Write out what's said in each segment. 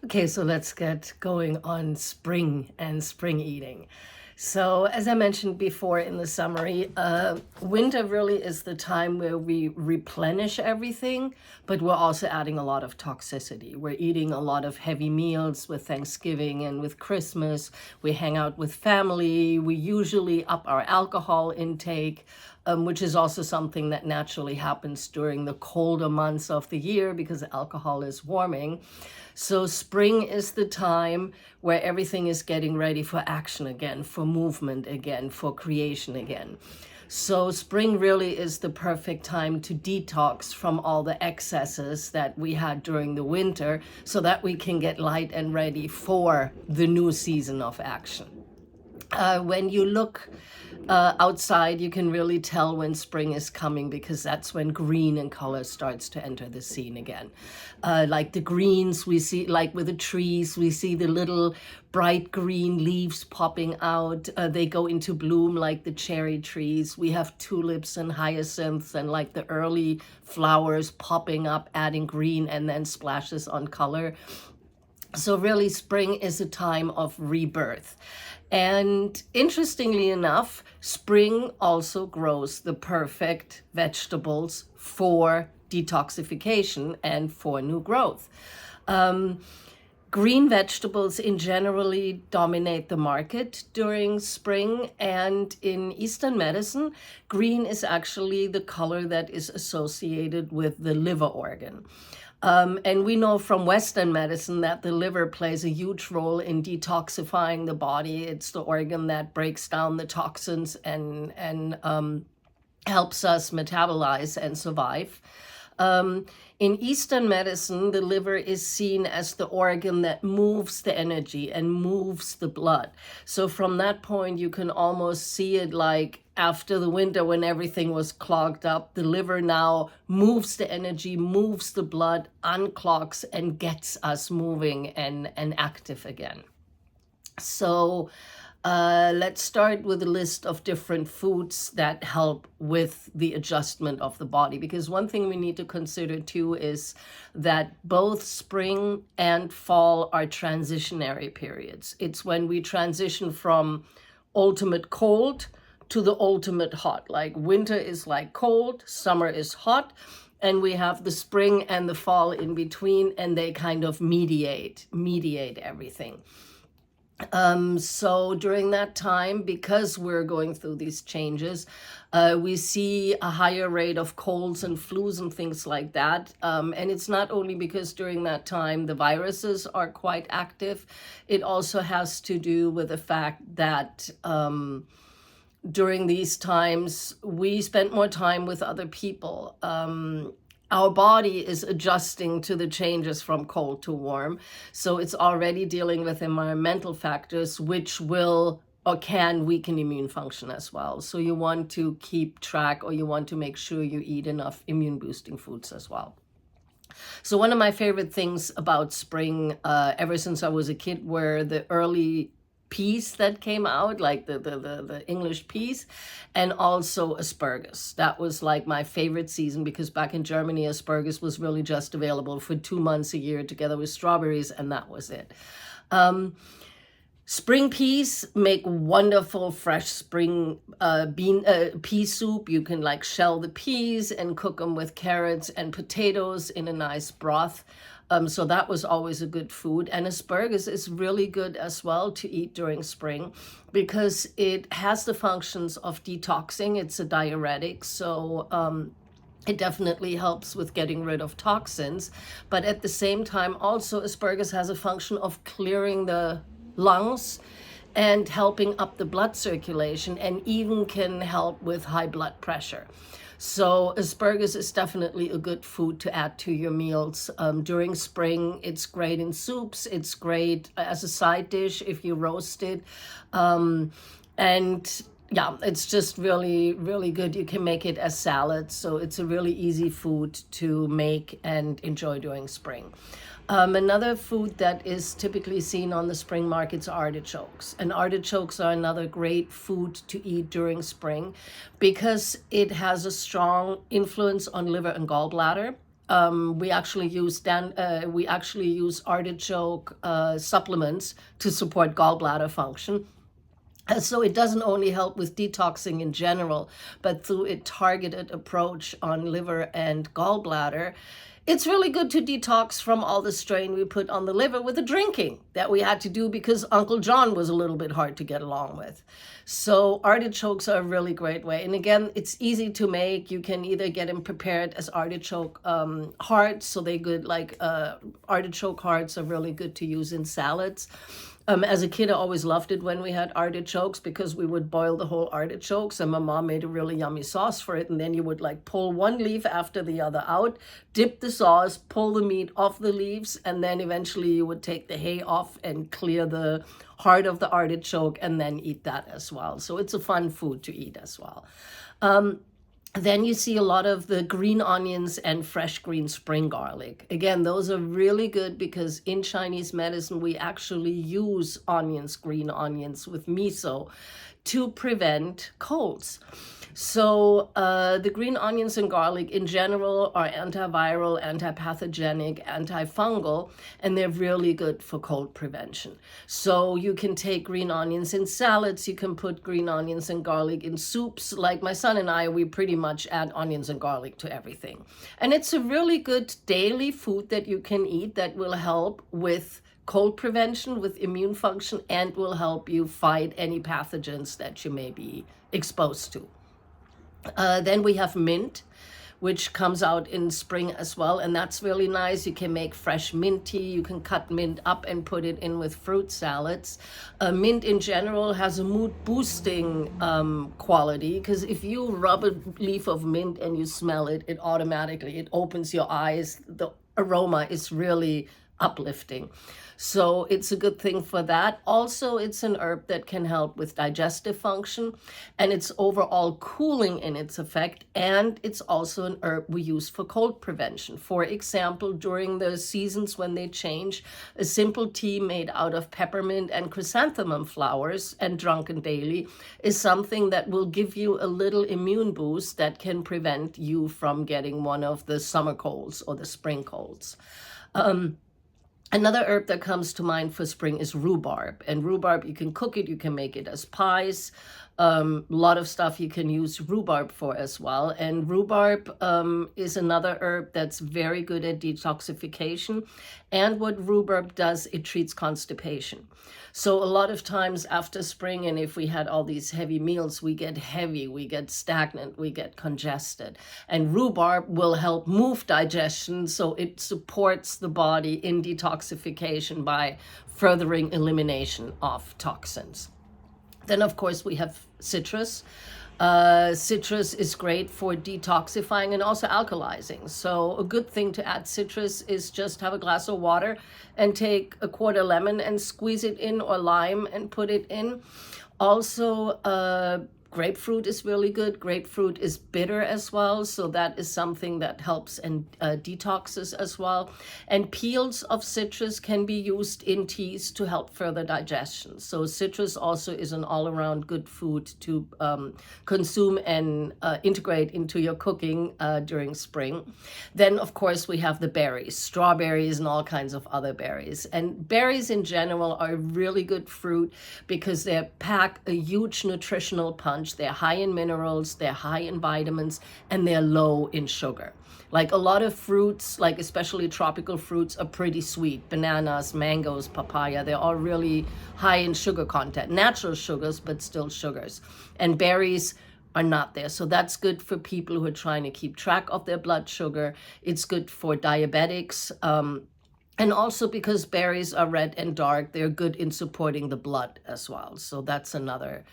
Okay, so let's get going on spring and spring eating. So, as I mentioned before in the summary, winter really is the time where we replenish everything, but we're also adding a lot of toxicity. We're eating a lot of heavy meals with Thanksgiving and with Christmas. We hang out with family. We usually up our alcohol intake, which is also something that naturally happens during the colder months of the year because alcohol is warming. So spring is the time where everything is getting ready for action again, for movement again, for creation again. So spring really is the perfect time to detox from all the excesses that we had during the winter so that we can get light and ready for the new season of action. When you look outside, you can really tell when spring is coming because that's when green in color starts to enter the scene again. Like the greens we see, like with the trees, we see the little bright green leaves popping out. They go into bloom like the cherry trees. We have tulips and hyacinths and like the early flowers popping up, adding green and then splashes on color. So really spring is a time of rebirth. And interestingly enough, spring also grows the perfect vegetables for detoxification and for new growth. Green vegetables in generally dominate the market during spring, and in Eastern medicine, green is actually the color that is associated with the liver organ. And we know from Western medicine that the liver plays a huge role in detoxifying the body. It's the organ that breaks down the toxins and helps us metabolize and survive. In Eastern medicine, the liver is seen as the organ that moves the energy and moves the blood. So from that point, you can almost see it like after the winter when everything was clogged up, the liver now moves the energy, moves the blood, unclogs, and gets us moving and active again. So let's start with a list of different foods that help with the adjustment of the body. Because one thing we need to consider too is that both spring and fall are transitionary periods. It's when we transition from ultimate cold to the ultimate hot. Like winter is like cold, summer is hot, and we have the spring and the fall in between, and they kind of mediate everything. So during that time, because we're going through these changes, we see a higher rate of colds and flus and things like that. And it's not only because during that time the viruses are quite active, it also has to do with the fact that during these times we spend more time with other people. Our body is adjusting to the changes from cold to warm. So it's already dealing with environmental factors, which will or can weaken immune function as well. So you want to keep track, or you want to make sure you eat enough immune boosting foods as well. So one of my favorite things about spring, ever since I was a kid, were the early peas that came out, like the English peas, and also asparagus. That was like my favorite season because back in Germany, asparagus was really just available for 2 months a year together with strawberries, and that was it. Spring peas make wonderful fresh spring pea soup. You can like shell the peas and cook them with carrots and potatoes in a nice broth. So that was always a good food. And asparagus is really good as well to eat during spring because it has the functions of detoxing. It's a diuretic, so it definitely helps with getting rid of toxins. But at the same time, also asparagus has a function of clearing the lungs and helping up the blood circulation, and even can help with high blood pressure. So asparagus is definitely a good food to add to your meals during spring. It's great in soups. It's great as a side dish if you roast it. And yeah, it's just really, really good. You can make it as salads. So it's a really easy food to make and enjoy during spring. Another food that is typically seen on the spring markets are artichokes. And artichokes are another great food to eat during spring because it has a strong influence on liver and gallbladder. we actually use artichoke supplements to support gallbladder function. So it doesn't only help with detoxing in general, but through a targeted approach on liver and gallbladder, it's really good to detox from all the strain we put on the liver with the drinking that we had to do because Uncle John was a little bit hard to get along with. So artichokes are a really great way. And again, it's easy to make. You can either get them prepared as artichoke hearts, so they good, like artichoke hearts are really good to use in salads. As a kid, I always loved it when we had artichokes because we would boil the whole artichokes and my mom made a really yummy sauce for it. And then you would like pull one leaf after the other out, dip the sauce, pull the meat off the leaves, and then eventually you would take the hay off and clear the heart of the artichoke and then eat that as well. So it's a fun food to eat as well. Then you see a lot of the green onions and fresh green spring garlic. Again, those are really good because in Chinese medicine, we actually use green onions with miso to prevent colds. So the green onions and garlic in general are antiviral, antipathogenic, antifungal, and they're really good for cold prevention. So you can take green onions in salads, you can put green onions and garlic in soups. Like my son and I, we pretty much add onions and garlic to everything. And it's a really good daily food that you can eat that will help with cold prevention, with immune function, and will help you fight any pathogens that you may be exposed to. Then we have mint, which comes out in spring as well, and that's really nice. You can make fresh mint tea. You can cut mint up and put it in with fruit salads. Mint in general has a mood boosting quality because if you rub a leaf of mint and you smell it, it opens your eyes. The aroma is really uplifting. So it's a good thing for that. Also, it's an herb that can help with digestive function, and it's overall cooling in its effect, and it's also an herb we use for cold prevention. For example, during the seasons when they change, a simple tea made out of peppermint and chrysanthemum flowers and drunken daily is something that will give you a little immune boost that can prevent you from getting one of the summer colds or the spring colds. Another herb that comes to mind for spring is rhubarb. And rhubarb, you can cook it, you can make it as pies. A lot of stuff you can use rhubarb for as well. And rhubarb is another herb that's very good at detoxification. And what rhubarb does, it treats constipation. So a lot of times after spring, and if we had all these heavy meals, we get heavy, we get stagnant, we get congested. And rhubarb will help move digestion, so it supports the body in detoxification by furthering elimination of toxins. Then, of course, we have citrus. Citrus is great for detoxifying and also alkalizing. So a good thing to add citrus is just have a glass of water and take a quarter lemon and squeeze it in, or lime and put it in. Also, grapefruit is really good. Grapefruit is bitter as well, so that is something that helps and detoxes as well. And peels of citrus can be used in teas to help further digestion. So citrus also is an all-around good food to consume and integrate into your cooking during spring. Then, of course, we have the berries, strawberries and all kinds of other berries. And berries in general are really good fruit because they pack a huge nutritional punch. They're high in minerals, they're high in vitamins, and they're low in sugar. Like a lot of fruits, like especially tropical fruits, are pretty sweet. Bananas, mangoes, papaya, they're all really high in sugar content. Natural sugars, but still sugars. And berries are not there. So that's good for people who are trying to keep track of their blood sugar. It's good for diabetics. And also because berries are red and dark, they're good in supporting the blood as well. So that's another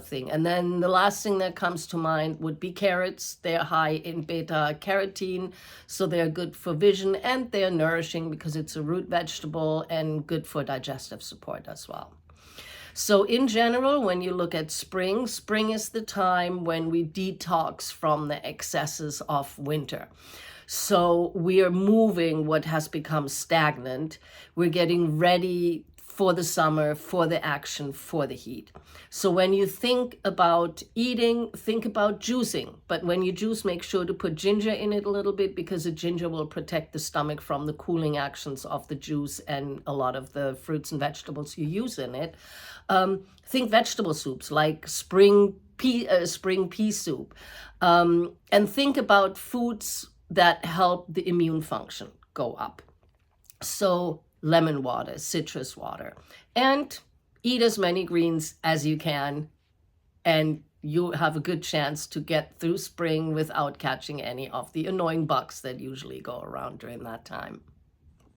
thing. And then the last thing that comes to mind would be carrots. They're high in beta carotene, so they're good for vision, and they're nourishing because it's a root vegetable and good for digestive support as well. So in general, when you look at spring, spring is the time when we detox from the excesses of winter. So we are moving what has become stagnant. We're getting ready for the summer, for the action, for the heat. So when you think about eating, think about juicing. But when you juice, make sure to put ginger in it a little bit, because the ginger will protect the stomach from the cooling actions of the juice and a lot of the fruits and vegetables you use in it. Think vegetable soups like spring pea soup. And think about foods that help the immune function go up. So lemon water, citrus water, and eat as many greens as you can, and you have a good chance to get through spring without catching any of the annoying bugs that usually go around during that time.